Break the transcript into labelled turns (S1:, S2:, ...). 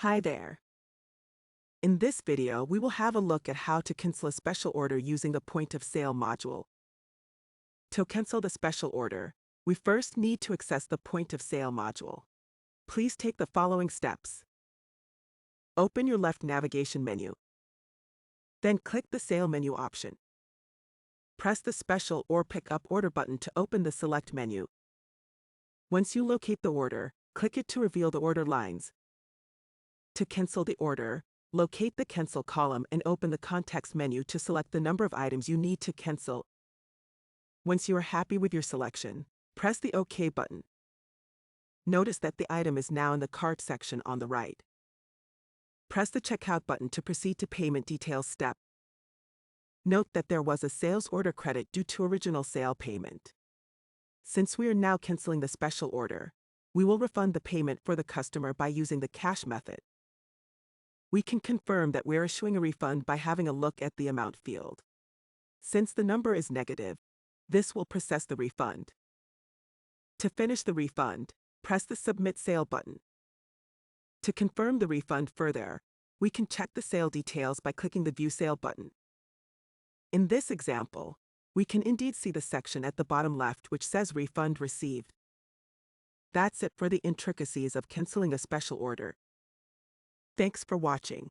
S1: Hi there. In this video, we will have a look at how to cancel a special order using the point of sale module. To cancel the special order, we first need to access the point of sale module. Please take the following steps. Open your left navigation menu. Then click the Sale menu option. Press the Special or Pick Up Order button to open the Select menu. Once you locate the order, click it to reveal the order lines. To cancel the order, locate the Cancel column and open the Context menu to select the number of items you need to cancel. Once you are happy with your selection, press the OK button. Notice that the item is now in the cart section on the right. Press the Checkout button to proceed to Payment Details step. Note that there was a sales order credit due to original sale payment. Since we are now canceling the special order, we will refund the payment for the customer by using the cash method. We can confirm that we're issuing a refund by having a look at the amount field. Since the number is negative, this will process the refund. To finish the refund, press the Submit Sale button. To confirm the refund further, we can check the sale details by clicking the View Sale button. In this example, we can indeed see the section at the bottom left which says Refund Received. That's it for the intricacies of canceling a special order. Thanks for watching.